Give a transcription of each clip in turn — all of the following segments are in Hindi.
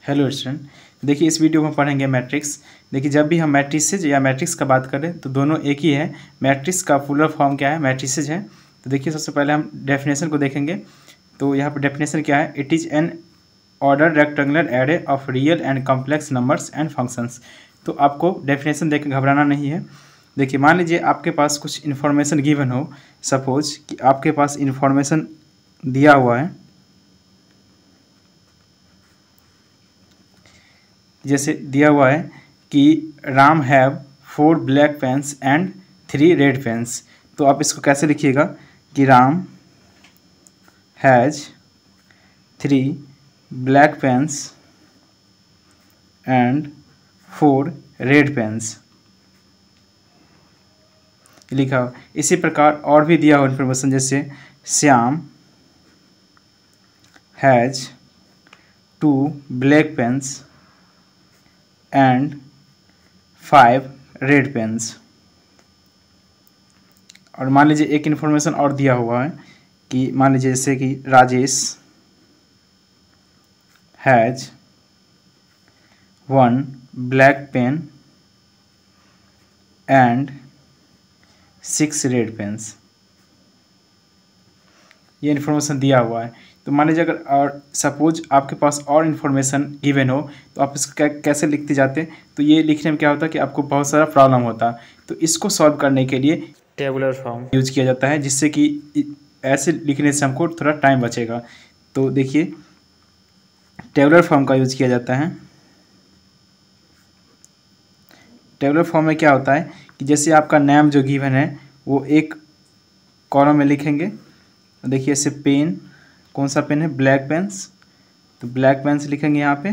हेलो स्टूडेंट, देखिए इस वीडियो में हम पढ़ेंगे मैट्रिक्स। देखिए जब भी हम मैट्रिसेज या मैट्रिक्स का बात करें तो दोनों एक ही है। मैट्रिक्स का प्लूरल फॉर्म क्या है? मैट्रिसेज है। तो देखिए सबसे पहले हम डेफिनेशन को देखेंगे। तो यहाँ पर डेफिनेशन क्या है? It is an order rectangular array of real and complex numbers and functions. तो आपको डेफिनेशन देख के घबराना नहीं है। देखिए मान लीजिए आपके पास कुछ इन्फॉर्मेशन गिवन हो। सपोज कि आपके पास इन्फॉर्मेशन दिया हुआ है, जैसे दिया हुआ है कि Ram have 4 black pens and 3 red pens. तो आप इसको कैसे लिखिएगा कि Ram has 3 black pens and 4 red pens लिखा हो। इसी प्रकार और भी दिया हो इन्फॉर्मेशन, जैसे Shyam has 2 black pens and 5 red pens. और मान लीजिए एक इन्फॉर्मेशन और दिया हुआ है कि मान लीजिए जैसे कि Rajesh has 1 black pen and 6 red pens. ये इन्फॉर्मेशन दिया हुआ है। तो मान लीजिए अगर और सपोज आपके पास और इन्फॉर्मेशन गिवन हो तो आप इसको कैसे लिखते जाते? तो ये लिखने में क्या होता है कि आपको बहुत सारा प्रॉब्लम होता। तो इसको सॉल्व करने के लिए टेबुलर फॉर्म यूज किया जाता है, जिससे कि ऐसे लिखने से हमको थोड़ा टाइम बचेगा। तो देखिए टेबुलर फॉर्म का यूज किया जाता है। टेबुलर फॉर्म में क्या होता है कि जैसे आपका नेम जो गिवन है वो एक कॉलम में लिखेंगे। देखिए ऐसे पेन, कौन सा पेन है? Black pens. तो ब्लैक पेन्स लिखेंगे यहाँ पे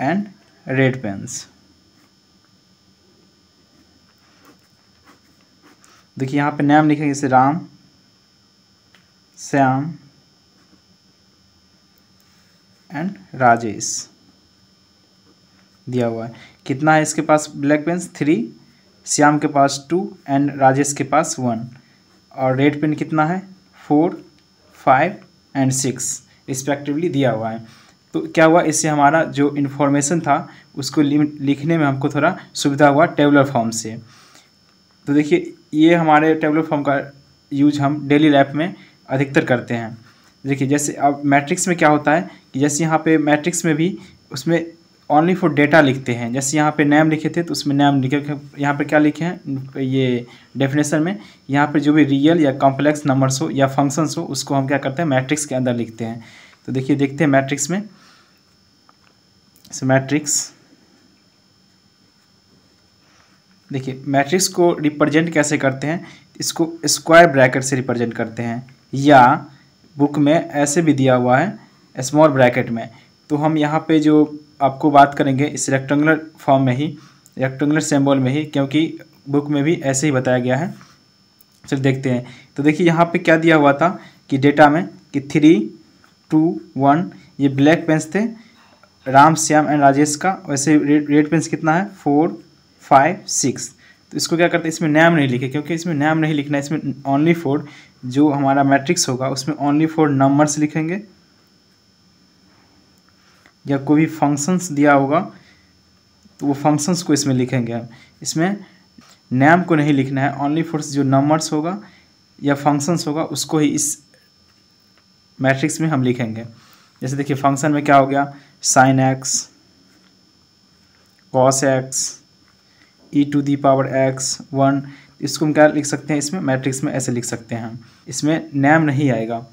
एंड रेड पेन्स। देखिए यहाँ पे नाम लिखेंगे जैसे राम, श्याम एंड राजेश दिया हुआ है। कितना है इसके पास ब्लैक पेन्स? 3, श्याम के पास 2 एंड राजेश के पास 1। और रेड पेन कितना है? 4, 5 एंड 6 रिस्पेक्टिवली दिया हुआ है। तो क्या हुआ, इससे हमारा जो इन्फॉर्मेशन था उसको लिखने में हमको थोड़ा सुविधा हुआ टेबुलर फॉर्म से। तो देखिए ये हमारे टेबुलर फॉर्म का यूज हम डेली लाइफ में अधिकतर करते हैं। देखिए जैसे अब मैट्रिक्स में क्या होता है कि जैसे यहाँ पे मैट्रिक्स में भी उसमें ओनली फॉर डेटा लिखते हैं। जैसे यहाँ पे नेम लिखे थे तो उसमें नेम लिखे, यहाँ पे क्या लिखे हैं ये डेफिनेशन में, यहाँ पे जो भी रियल या कॉम्प्लेक्स नंबर्स हो या फंक्शंस हो उसको हम क्या करते हैं मैट्रिक्स के अंदर लिखते हैं। तो देखिए देखते हैं मैट्रिक्स में। मैट्रिक्स देखिए मैट्रिक्स को रिप्रेजेंट कैसे करते हैं? इसको स्क्वायर ब्रैकेट से रिप्रेजेंट करते हैं, या बुक में ऐसे भी दिया हुआ है स्मॉल ब्रैकेट में। तो हम यहाँ पे जो आपको बात करेंगे इस रेक्टेंगुलर फॉर्म में ही, रेक्टेंगुलर सिंबल में ही, क्योंकि बुक में भी ऐसे ही बताया गया है। चलिए देखते हैं। तो देखिए यहाँ पे क्या दिया हुआ था कि डेटा में कि 3, 2, 1 ये ब्लैक पेन्स थे राम, श्याम एंड राजेश का। वैसे रेड पेन्स कितना है? 4, 5, 6। तो इसको क्या करते हैं, इसमें नाम नहीं लिखे, क्योंकि इसमें नाम नहीं लिखना है। इसमें ओनली फॉर जो हमारा मैट्रिक्स होगा उसमें ओनली फॉर नंबर्स लिखेंगे, या कोई भी फंक्शंस दिया होगा तो वो फंक्शंस को इसमें लिखेंगे हम। इसमें नाम को नहीं लिखना है, ओनली फॉर जो नंबर्स होगा या फंक्शंस होगा उसको ही इस मैट्रिक्स में हम लिखेंगे। जैसे देखिए फंक्शन में क्या हो गया? sin x, cos x, e⁻x 1। इसको हम क्या लिख सकते हैं? इसमें मैट्रिक्स में ऐसे लिख सकते हैं हम, इसमें नाम नहीं आएगा।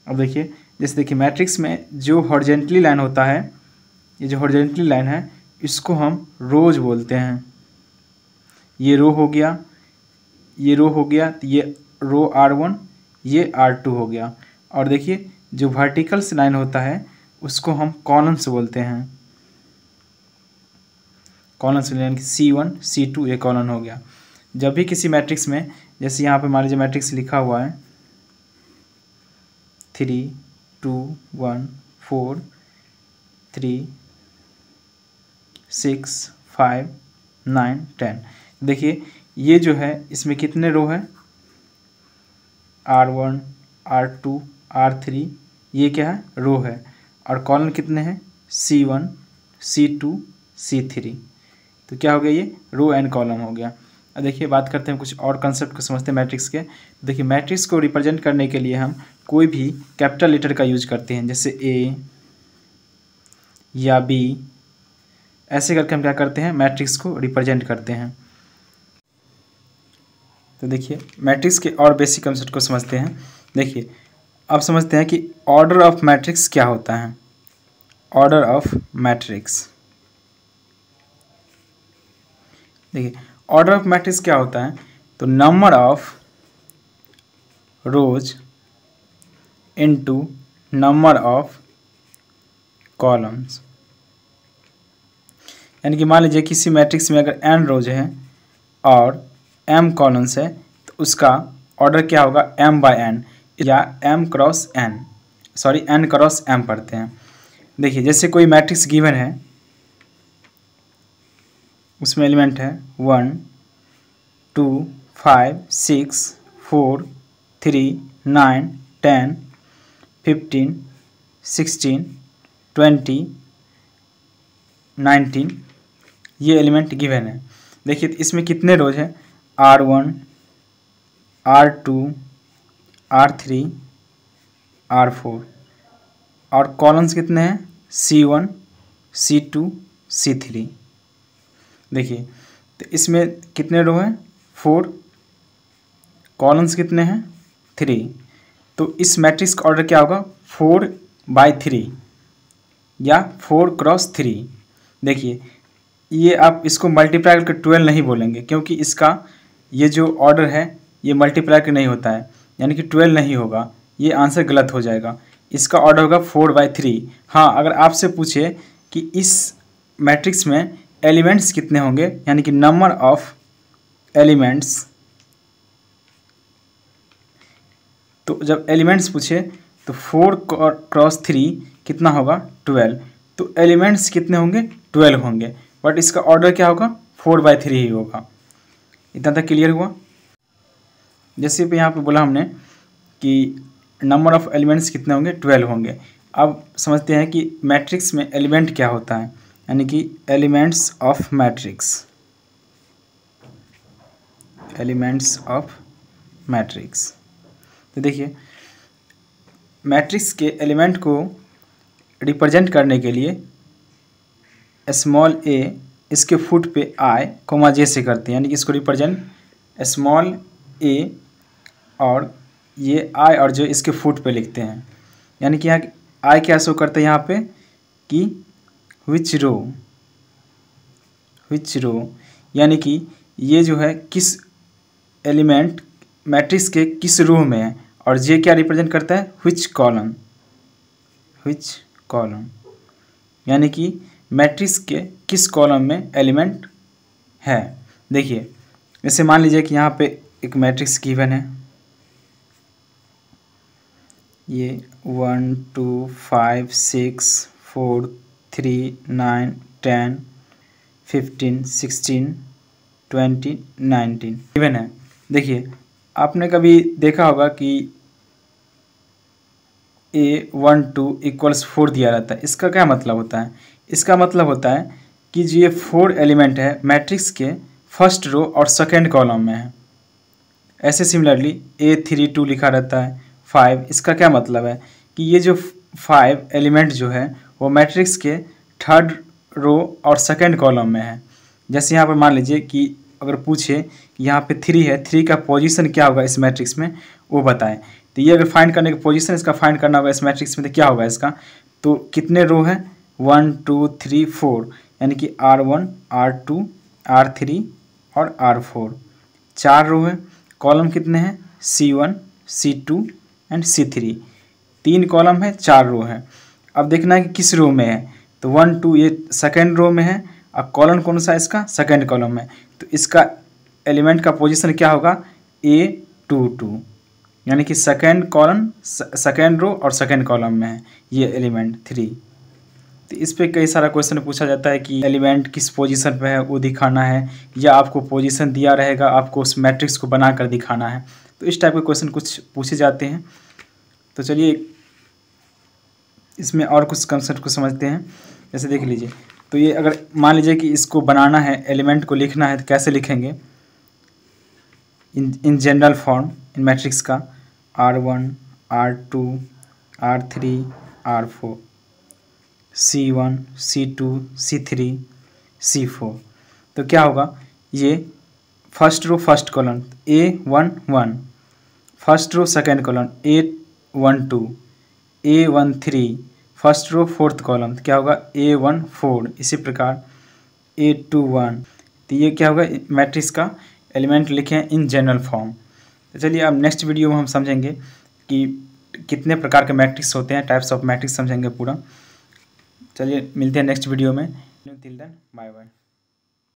अब देखिए जैसे देखिए मैट्रिक्स में जो हॉरिजॉन्टली लाइन होता है, ये जो हॉरिजॉन्टली लाइन है इसको हम रोज बोलते हैं। ये रो हो गया, ये रो हो गया, तो ये रो R1, ये R2 हो गया। और देखिए जो वर्टिकल से लाइन होता है उसको हम कॉलम्स बोलते हैं। कॉलम से लाइन C1, C2 ये कॉलम हो गया। जब भी किसी मैट्रिक्स में, जैसे यहाँ पे मान लीजिए मैट्रिक्स लिखा हुआ है 3, 2, 1, 4, 3, 6, 5, 9, 10। देखिए ये जो है इसमें कितने रो है? R1, R2, R3 ये क्या है? रो है। और कॉलम कितने हैं? C1 C2 C3। तो क्या हो गया, ये रो एंड कॉलम हो गया। अब देखिए बात करते हैं कुछ और कंसेप्ट को समझते हैं मैट्रिक्स के। देखिए मैट्रिक्स को रिप्रेजेंट करने के लिए हम कोई भी कैपिटल लेटर का यूज करते हैं, जैसे A या B, ऐसे करके हम क्या करते हैं, मैट्रिक्स को रिप्रेजेंट करते हैं। तो देखिए मैट्रिक्स के और बेसिक कंसेप्ट को समझते हैं। देखिए अब समझते हैं कि ऑर्डर ऑफ मैट्रिक्स क्या होता है। ऑर्डर ऑफ मैट्रिक्स, देखिए ऑर्डर ऑफ मैट्रिक्स क्या होता है, तो number of rose into number of columns. यानी कि मान लीजिए किसी मैट्रिक्स में अगर n रोज है और m कॉलम्स है, तो उसका ऑर्डर क्या होगा, m/n या m cross n, sorry n cross m पढ़ते हैं। देखिए जैसे कोई मैट्रिक्स गिवन है, उसमें एलिमेंट है 1 2 5 6 4 3 9 10 15 16 20 19, ये एलिमेंट गिवन है। देखिए इसमें कितने रोज हैं, R1 R2 R3 R4, और कॉलम्स कितने हैं, C1 C2 C3। देखिए तो इसमें कितने रो हैं, 4, कॉलम्स कितने हैं, 3। तो इस मैट्रिक्स का ऑर्डर क्या होगा, 4/3 या 4 क्रॉस 3। देखिए ये आप इसको मल्टीप्लाई करके 12 नहीं बोलेंगे, क्योंकि इसका ये जो ऑर्डर है ये मल्टीप्लाई के नहीं होता है, यानी कि 12 नहीं होगा, ये आंसर गलत हो जाएगा। इसका ऑर्डर होगा 4/3। हाँ, अगर आपसे पूछे कि इस मैट्रिक्स में एलिमेंट्स कितने होंगे, यानी कि नंबर ऑफ एलिमेंट्स, तो जब एलिमेंट्स पूछे तो 4 क्रॉस 3 कितना होगा, 12। तो एलिमेंट्स कितने होंगे, 12 होंगे, बट इसका ऑर्डर क्या होगा, 4/3 ही होगा। इतना तक क्लियर हुआ। जैसे पे यहाँ पे बोला हमने कि नंबर ऑफ एलिमेंट्स कितने होंगे, 12 होंगे। अब समझते हैं कि मैट्रिक्स में एलिमेंट क्या होता है, यानी कि elements of matrix, elements of matrix. तो देखिए मैट्रिक्स के एलिमेंट को रिप्रेजेंट करने के लिए स्मॉल a इसके फुट पे i, j से करते हैं, यानी कि इसको रिप्रेजेंट स्मॉल a और ये i और j इसके फुट पे लिखते हैं। यानी कि यहाँ i क्या शो करते हैं यहाँ पे कि विच रो, यानी कि ये जो है किस एलिमेंट मैट्रिक्स के किस रो में है, और j क्या रिप्रेजेंट करता है, विच कॉलम, यानी कि मैट्रिक्स के किस कॉलम में एलिमेंट है। देखिए जैसे मान लीजिए कि यहाँ पे एक मैट्रिक्स गिवन है, ये 1 2 5 6 4 3 9 10 15 16 20 19 गिवन है। देखिए आपने कभी देखा होगा कि A12 = 4 दिया रहता है। इसका क्या मतलब होता है, इसका मतलब होता है कि जो ये 4 एलिमेंट है मैट्रिक्स के फर्स्ट रो और सेकेंड कॉलम में है। ऐसे सिमिलरली A32 लिखा रहता है 5, इसका क्या मतलब है कि ये जो 5 एलिमेंट जो है वो मैट्रिक्स के थर्ड रो और सेकेंड कॉलम में है। जैसे यहाँ पर मान लीजिए कि अगर पूछे कि यहाँ पे 3 है, 3 का पोजीशन क्या होगा इस मैट्रिक्स में, वो बताएं। तो ये अगर फाइंड करने का पोजीशन इसका फाइंड करना होगा इस मैट्रिक्स में, तो क्या होगा इसका, तो कितने रो है, 1 2 3 4, यानी कि R1 R2 R3 और R4, 4 रो है। कॉलम कितने हैं, C1 C2 and C3, 3 column है, 4 रो है। अब देखना है कि किस रो में है, तो 1 2 ये सेकेंड रो में है, अब कॉलम कौन सा है इसका, सेकेंड कॉलम में, तो इसका एलिमेंट का पोजीशन क्या होगा, A22, यानी कि सेकेंड कॉलम सेकेंड रो और सेकेंड कॉलम में है ये एलिमेंट 3। तो इस पे कई सारा क्वेश्चन पूछा जाता है कि एलिमेंट किस पोजीशन पे है वो दिखाना है, या आपको पोजीशन दिया रहेगा आपको उस मैट्रिक्स को बनाकर दिखाना है। तो इस टाइप के क्वेश्चन कुछ पूछे जाते हैं। तो चलिए इसमें और कुछ कंसेप्ट को समझते हैं जैसे देख लीजिए, तो ये अगर मान लीजिए कि इसको बनाना है, एलिमेंट को लिखना है, तो कैसे लिखेंगे? In general form in matrix का R1 R2 R3 R4 C1 C2 C3 C4। तो क्या होगा? ये first row first column A1 1, first row second column A1 2, A1 3, first row fourth column क्या होगा? A1 4, इसी प्रकार A2 1। तो ये क्या होगा? मैट्रिक्स का एलिमेंट लिखे हैं इन जनरल फॉर्म। तो चलिए अब नेक्स्ट वीडियो में हम समझेंगे कि कितने प्रकार के मैट्रिक्स होते हैं, टाइप्स ऑफ मैट्रिक्स समझेंगे पूरा। चलिए मिलते हैं नेक्स्ट वीडियो में। Till then bye bye.